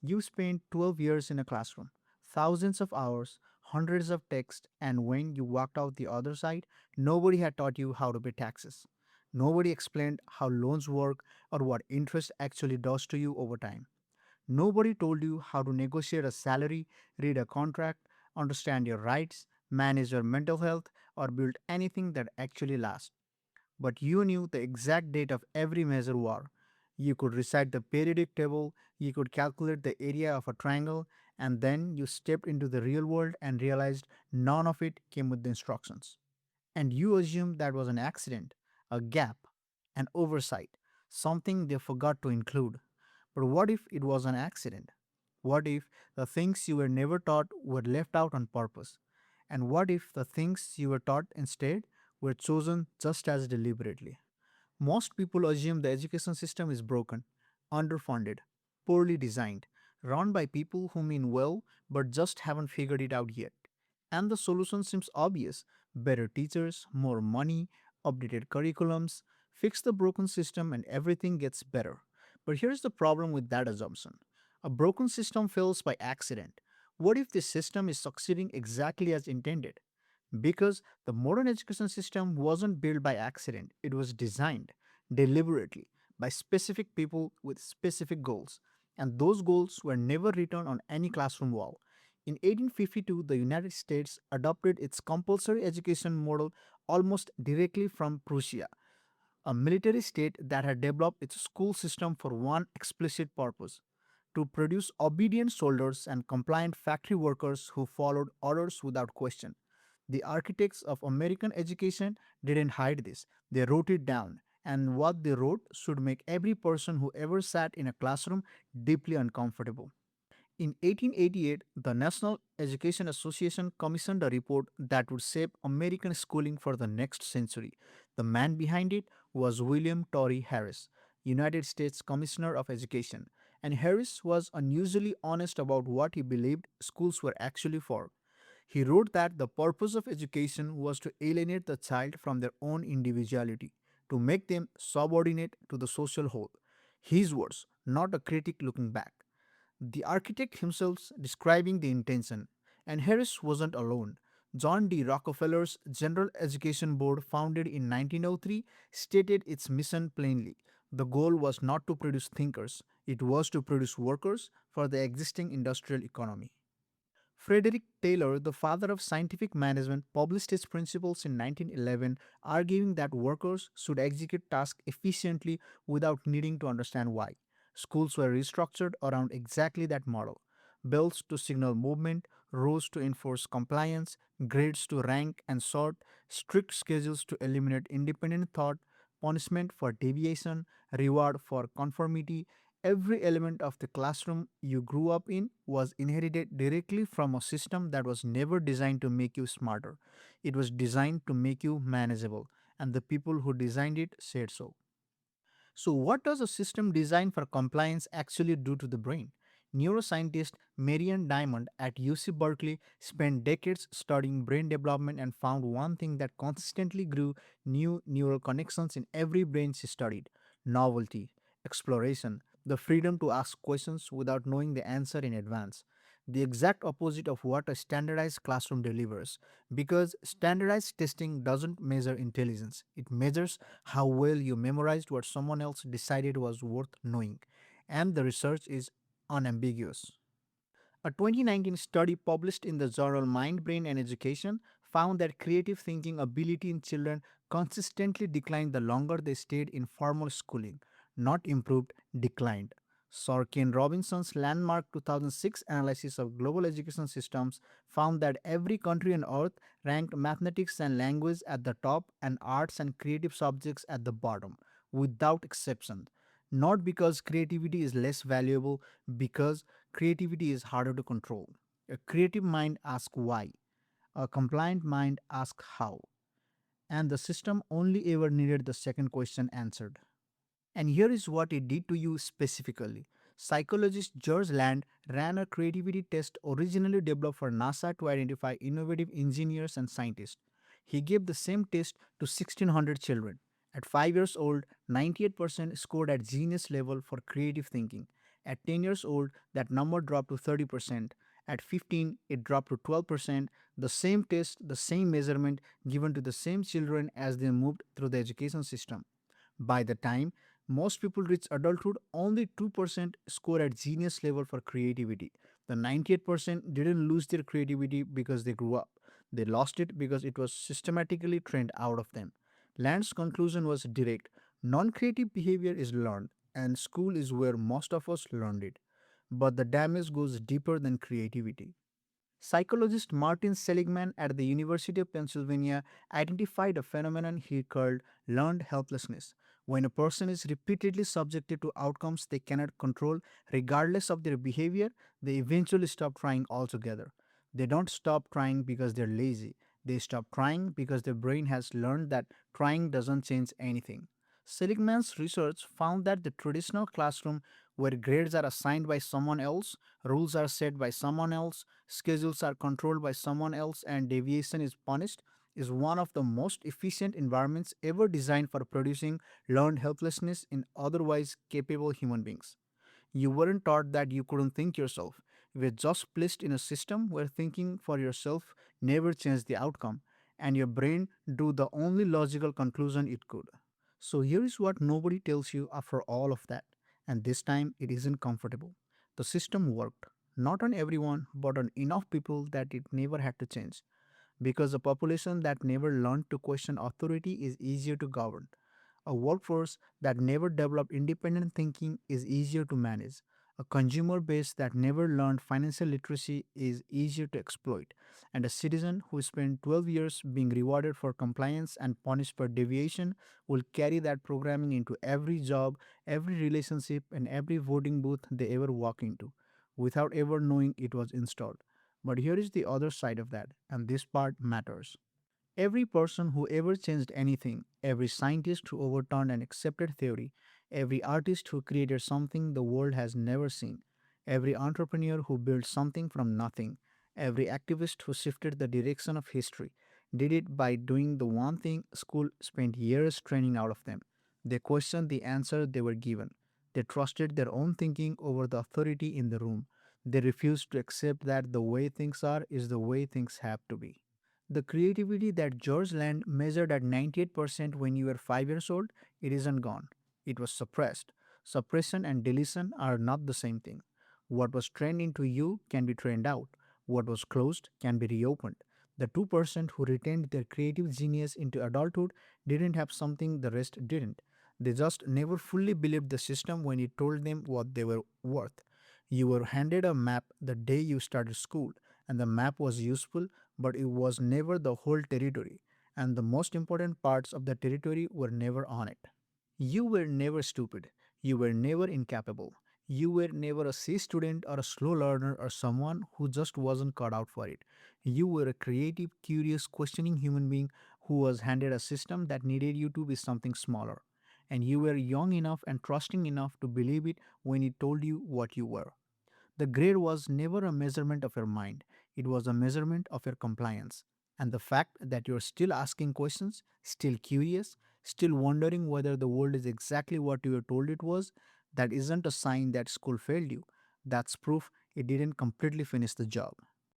You spent 12 years in a classroom, thousands of hours, hundreds of texts, and when you walked out the other side, nobody had taught you how to pay taxes. Nobody explained how loans work or what interest actually does to you over time. Nobody told you how to negotiate a salary, read a contract, understand your rights, manage your mental health, or build anything that actually lasts. But you knew the exact date of every major war. You could recite the periodic table, you could calculate the area of a triangle, and then you stepped into the real world and realized none of it came with the instructions. And you assumed that was an accident, a gap, an oversight, something they forgot to include. But what if it was an accident? What if the things you were never taught were left out on purpose? And what if the things you were taught instead were chosen just as deliberately? Most people assume the education system is broken, underfunded, poorly designed, run by people who mean well but just haven't figured it out yet. And the solution seems obvious: better teachers, more money, updated curriculums, fix the broken system, and everything gets better. But here's the problem with that assumption: a broken system fails by accident. What if the system is succeeding exactly as intended? Because the modern education system wasn't built by accident, it was designed deliberately by specific people with specific goals, and those goals were never written on any classroom wall. In 1852, the United States adopted its compulsory education model almost directly from Prussia, a military state that had developed its school system for one explicit purpose: to produce obedient soldiers and compliant factory workers who followed orders without question. The architects of American education didn't hide this, they wrote it down, and what they wrote should make every person who ever sat in a classroom deeply uncomfortable. In 1888, the National Education Association commissioned a report that would shape American schooling for the next century. The man behind it was William Torrey Harris, United States Commissioner of Education, and Harris was unusually honest about what he believed schools were actually for. He wrote that the purpose of education was to alienate the child from their own individuality, to make them subordinate to the social whole. His words, not a critic looking back. The architect himself describing the intention, and Harris wasn't alone. John D. Rockefeller's General Education Board, founded in 1903, stated its mission plainly. The goal was not to produce thinkers, it was to produce workers for the existing industrial economy. Frederick Taylor, the father of scientific management, published his principles in 1911, arguing that workers should execute tasks efficiently without needing to understand why. Schools were restructured around exactly that model: bells to signal movement, rows to enforce compliance, grades to rank and sort, strict schedules to eliminate independent thought, punishment for deviation, reward for conformity. Every element of the classroom you grew up in was inherited directly from a system that was never designed to make you smarter. It was designed to make you manageable, and the people who designed it said so. So, what does a system designed for compliance actually do to the brain? Neuroscientist Marian Diamond at UC Berkeley spent decades studying brain development and found one thing that consistently grew: new neural connections in every brain she studied: novelty, exploration, the freedom to ask questions without knowing the answer in advance. The exact opposite of what a standardized classroom delivers. Because standardized testing doesn't measure intelligence, it measures how well you memorized what someone else decided was worth knowing. And the research is unambiguous. A 2019 study published in the journal Mind, Brain and Education found that creative thinking ability in children consistently declined the longer they stayed in formal schooling, not improved, declined. Sorkin Robinson's landmark 2006 analysis of global education systems found that every country on earth ranked mathematics and language at the top and arts and creative subjects at the bottom, without exception. Not because creativity is less valuable, because creativity is harder to control. A creative mind asks why, a compliant mind asks how, and the system only ever needed the second question answered. And here is what it did to you specifically. Psychologist George Land ran a creativity test originally developed for NASA to identify innovative engineers and scientists. He gave the same test to 1,600 children. At 5 years old, 98% scored at genius level for creative thinking, At 10 years old, that number dropped to 30%. At 15, it dropped to 12%. The same test, the same measurement given to the same children as they moved through the education system. By the time most people reach adulthood, only 2% score at genius level for creativity. The 98% didn't lose their creativity because they grew up. They lost it because it was systematically trained out of them. Land's conclusion was direct: non creative behavior is learned, and school is where most of us learned it. But the damage goes deeper than creativity. Psychologist Martin Seligman at the University of Pennsylvania identified a phenomenon he called learned helplessness. When a person is repeatedly subjected to outcomes they cannot control, regardless of their behavior, they eventually stop trying altogether. They don't stop trying because they're lazy. They stop trying because their brain has learned that trying doesn't change anything. Seligman's research found that the traditional classroom, where grades are assigned by someone else, rules are set by someone else, schedules are controlled by someone else, and deviation is punished, is one of the most efficient environments ever designed for producing learned helplessness in otherwise capable human beings. You weren't taught that you couldn't think yourself. You were just placed in a system where thinking for yourself never changed the outcome, and your brain drew the only logical conclusion it could. So here is what nobody tells you after all of that, and this time it isn't comfortable. The system worked, not on everyone, but on enough people that it never had to change. Because a population that never learned to question authority is easier to govern. A workforce that never developed independent thinking is easier to manage. A consumer base that never learned financial literacy is easier to exploit. And a citizen who spent 12 years being rewarded for compliance and punished for deviation will carry that programming into every job, every relationship, and every voting booth they ever walk into, without ever knowing it was installed. But here is the other side of that, and this part matters. Every person who ever changed anything, every scientist who overturned an accepted theory, every artist who created something the world has never seen, every entrepreneur who built something from nothing, every activist who shifted the direction of history, did it by doing the one thing school spent years training out of them. They questioned the answer they were given. They trusted their own thinking over the authority in the room. They refused to accept that the way things are is the way things have to be. The creativity that George Land measured at 98% when you were 5 years old, it isn't gone. It was suppressed. Suppression and deletion are not the same thing. What was trained into you can be trained out. What was closed can be reopened. The 2% who retained their creative genius into adulthood didn't have something the rest didn't. They just never fully believed the system when it told them what they were worth. You were handed a map the day you started school, and the map was useful, but it was never the whole territory, and the most important parts of the territory were never on it. You were never stupid. You were never incapable. You were never a C student or a slow learner or someone who just wasn't cut out for it. You were a creative, curious, questioning human being who was handed a system that needed you to be something smaller. And you were young enough and trusting enough to believe it when it told you what you were. The grade was never a measurement of your mind, it was a measurement of your compliance. And the fact that you're still asking questions, still curious, still wondering whether the world is exactly what you were told it was, that isn't a sign that school failed you. That's proof it didn't completely finish the job.